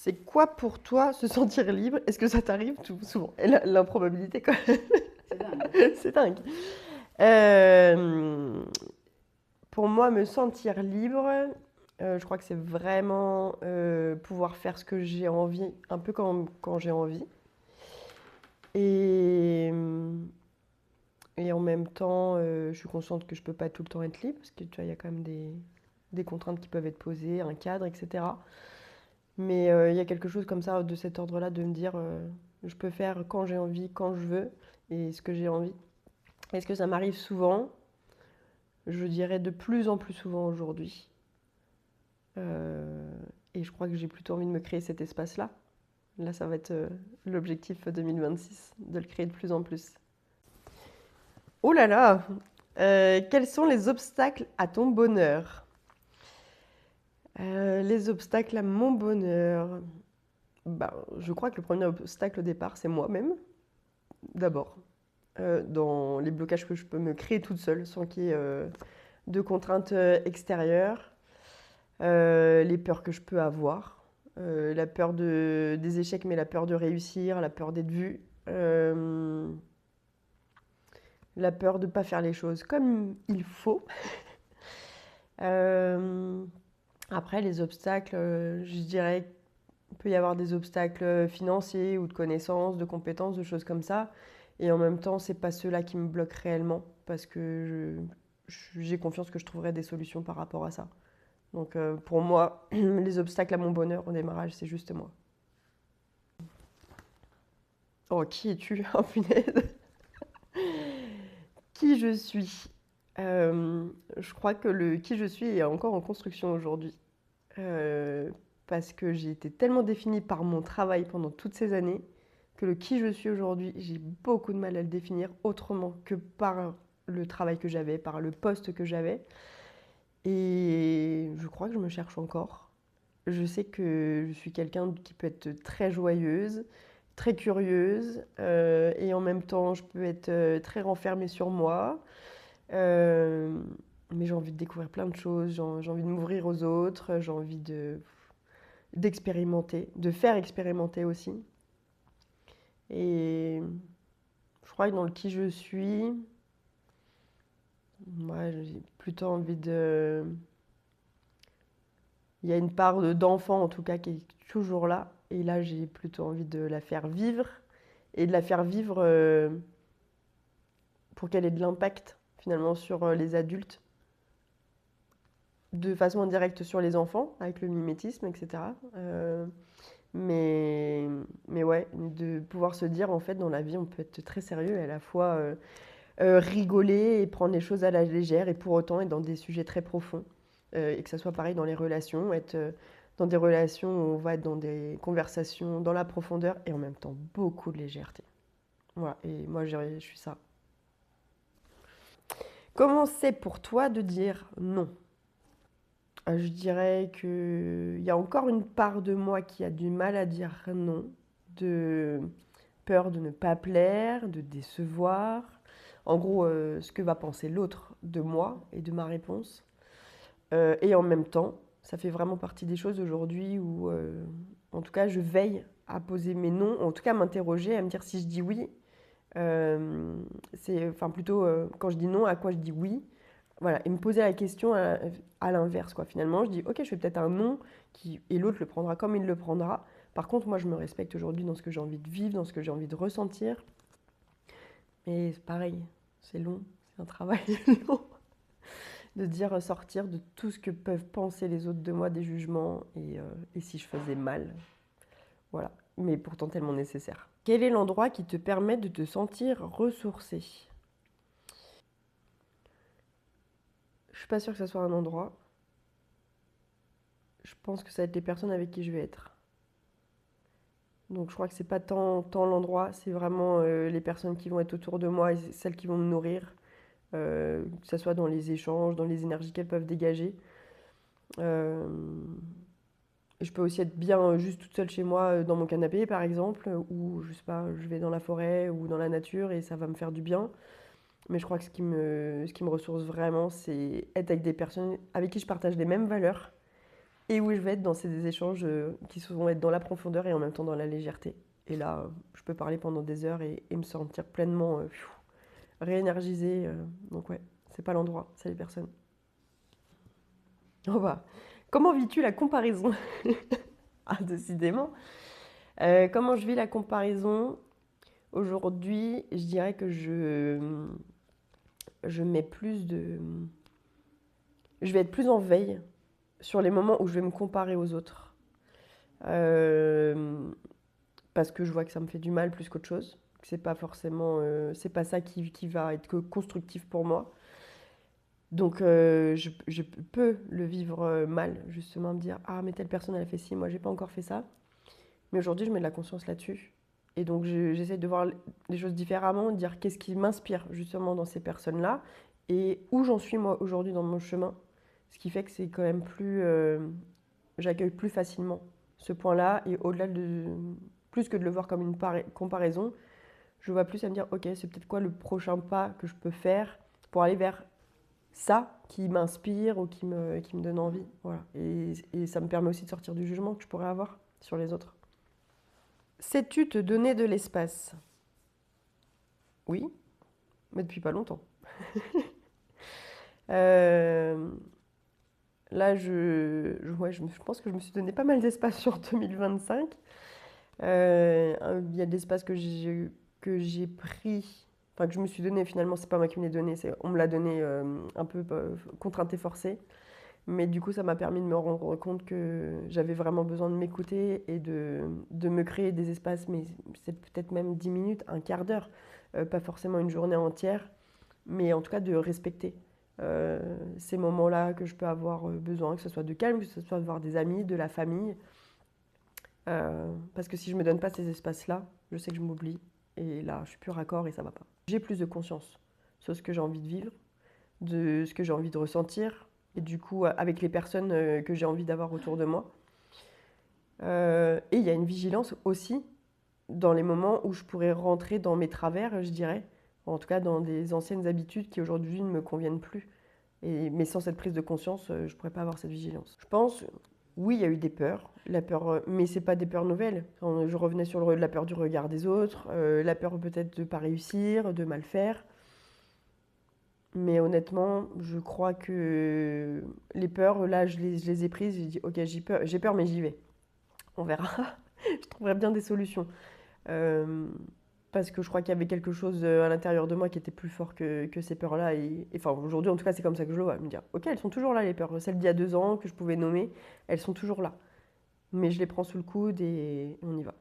C'est quoi pour toi se sentir libre? Est-ce que ça t'arrive tout souvent? Et l'improbabilité, quoi. C'est dingue. C'est dingue. Euh, pour moi, me sentir libre, je crois que c'est vraiment pouvoir faire ce que j'ai envie, un peu quand j'ai envie. Et, et en même temps, je suis consciente que je peux pas tout le temps être libre, parce que tu vois, il y a quand même des contraintes qui peuvent être posées, un cadre, etc. Mais il y a quelque chose comme ça, de cet ordre-là, de me dire, je peux faire quand j'ai envie, quand je veux, et ce que j'ai envie. Est-ce que ça m'arrive souvent? Je dirais de plus en plus souvent aujourd'hui. Euh, et je crois que j'ai plutôt envie de me créer cet espace-là. Là, ça va être l'objectif 2026, de le créer de plus en plus. Oh là là! Quels sont les obstacles à ton bonheur? Les obstacles à mon bonheur. Bah, je crois que le premier obstacle au départ, c'est moi-même, d'abord. Dans les blocages que je peux me créer toute seule sans qu'il y ait de contraintes extérieures, les peurs que je peux avoir, la peur des échecs, mais la peur de réussir, la peur d'être vue, la peur de ne pas faire les choses comme il faut. Euh, Après, les obstacles, je dirais qu'il peut y avoir des obstacles financiers ou de connaissances, de compétences, de choses comme ça. Et en même temps, c'est pas ceux-là qui me bloquent réellement parce que j'ai confiance que je trouverai des solutions par rapport à ça. Donc pour moi, les obstacles à mon bonheur au démarrage, c'est juste moi. Oh, qui es-tu? Oh, punaise. Qui je suis? Je crois que le qui je suis est encore en construction aujourd'hui. Euh, Parce que j'ai été tellement définie par mon travail pendant toutes ces années que le qui je suis aujourd'hui, j'ai beaucoup de mal à le définir autrement que par le travail que j'avais, par le poste que j'avais. Et je crois que je me cherche encore. Je sais que je suis quelqu'un qui peut être très joyeuse, très curieuse, et en même temps, je peux être très renfermée sur moi. Euh, mais j'ai envie de découvrir plein de choses, j'ai envie de m'ouvrir aux autres, j'ai envie d'expérimenter, de faire expérimenter aussi. Et je crois que dans le qui je suis, moi, j'ai plutôt envie de... Il y a une part d'enfant en tout cas qui est toujours là. Et là, j'ai plutôt envie de la faire vivre et de la faire vivre pour qu'elle ait de l'impact finalement sur les adultes, de façon indirecte sur les enfants, avec le mimétisme, etc. Mais, mais ouais, de pouvoir se dire en fait dans la vie, on peut être très sérieux et à la fois rigoler et prendre les choses à la légère et pour autant être dans des sujets très profonds. Et que ça soit pareil dans les relations, être dans des relations où on va être dans des conversations dans la profondeur et en même temps beaucoup de légèreté. Voilà, et moi je suis ça. Comment c'est pour toi de dire non? Je dirais qu'il y a encore une part de moi qui a du mal à dire non, de peur de ne pas plaire, de décevoir. En gros, ce que va penser l'autre de moi et de ma réponse. Et en même temps, ça fait vraiment partie des choses aujourd'hui où, en tout cas, je veille à poser mes noms, en tout cas à m'interroger, à me dire si je dis oui, c'est, enfin plutôt quand je dis non, à quoi je dis oui. Voilà, et me poser la question à l'inverse, quoi. Finalement, je dis, ok, je fais peut-être un non, et l'autre le prendra comme il le prendra. Par contre, moi, je me respecte aujourd'hui dans ce que j'ai envie de vivre, dans ce que j'ai envie de ressentir. Mais c'est pareil, c'est long, c'est un travail long de dire sortir de tout ce que peuvent penser les autres de moi, des jugements, et si je faisais mal. Voilà, mais pourtant tellement nécessaire. Quel est l'endroit qui te permet de te sentir ressourcé? Je suis pas sûre que ce soit un endroit. Je pense que ça va être les personnes avec qui je vais être. Donc je crois que c'est pas tant l'endroit, c'est vraiment les personnes qui vont être autour de moi et celles qui vont me nourrir, que ce soit dans les échanges, dans les énergies qu'elles peuvent dégager. Euh, je peux aussi être bien juste toute seule chez moi dans mon canapé par exemple, ou je sais pas, je vais dans la forêt ou dans la nature et ça va me faire du bien. Mais je crois que ce qui me ressource vraiment, c'est être avec des personnes avec qui je partage les mêmes valeurs Et où je vais être dans ces échanges qui vont être dans la profondeur et en même temps dans la légèreté. Et là, je peux parler pendant des heures et me sentir pleinement réénergisée. Donc ouais, c'est pas l'endroit, c'est les personnes. On va. Comment vis-tu la comparaison? Ah, décidément. Comment je vis la comparaison? Aujourd'hui, je dirais que je mets plus de... Je vais être plus en veille sur les moments où je vais me comparer aux autres. Euh, Parce que je vois que ça me fait du mal plus qu'autre chose. Que c'est pas forcément... c'est pas ça qui va être constructif pour moi. Donc je peux le vivre mal, justement, me dire, ah mais telle personne elle a fait ci, moi j'ai pas encore fait ça. Mais aujourd'hui je mets de la conscience là-dessus. Et donc j'essaie de voir les choses différemment, de dire qu'est-ce qui m'inspire justement dans ces personnes-là et où j'en suis moi aujourd'hui dans mon chemin. Ce qui fait que c'est quand même plus... j'accueille plus facilement ce point-là et au-delà de... Plus que de le voir comme une comparaison, je vois plus à me dire, ok, c'est peut-être quoi le prochain pas que je peux faire pour aller vers ça qui m'inspire ou qui me donne envie. Voilà. Et ça me permet aussi de sortir du jugement que je pourrais avoir sur les autres. Sais-tu te donner de l'espace? Oui, mais depuis pas longtemps. Euh, Là, ouais, je pense que je me suis donné pas mal d'espace sur 2025. Il y a de l'espace que j'ai pris, enfin que je me suis donné finalement, c'est pas moi qui me l'ai donné, on me l'a donné un peu contrainte et forcée. Mais du coup, ça m'a permis de me rendre compte que j'avais vraiment besoin de m'écouter et de me créer des espaces, mais c'est peut-être même 10 minutes, un quart d'heure, pas forcément une journée entière, mais en tout cas de respecter ces moments-là que je peux avoir besoin, que ce soit de calme, que ce soit de voir des amis, de la famille. Parce que si je me donne pas ces espaces-là, je sais que je m'oublie, et là, je suis plus raccord et ça va pas. J'ai plus de conscience sur ce que j'ai envie de vivre, de ce que j'ai envie de ressentir, et du coup avec les personnes que j'ai envie d'avoir autour de moi. Et il y a une vigilance aussi dans les moments où je pourrais rentrer dans mes travers, je dirais, en tout cas dans des anciennes habitudes qui aujourd'hui ne me conviennent plus. Mais sans cette prise de conscience, je ne pourrais pas avoir cette vigilance. Je pense, oui, il y a eu des peurs, la peur, mais c'est pas des peurs nouvelles. Je revenais sur la peur du regard des autres, la peur peut-être de ne pas réussir, de mal faire. Mais honnêtement, je crois que les peurs, là, je les ai prises. J'ai dit, ok, j'ai peur, mais j'y vais. On verra. Je trouverai bien des solutions. Euh, Parce que je crois qu'il y avait quelque chose à l'intérieur de moi qui était plus fort que ces peurs-là. Enfin, aujourd'hui, en tout cas, c'est comme ça que je le vois. Me dire, ok, elles sont toujours là, les peurs. Celles d'il y a 2 ans que je pouvais nommer, elles sont toujours là. Mais je les prends sous le coude et on y va.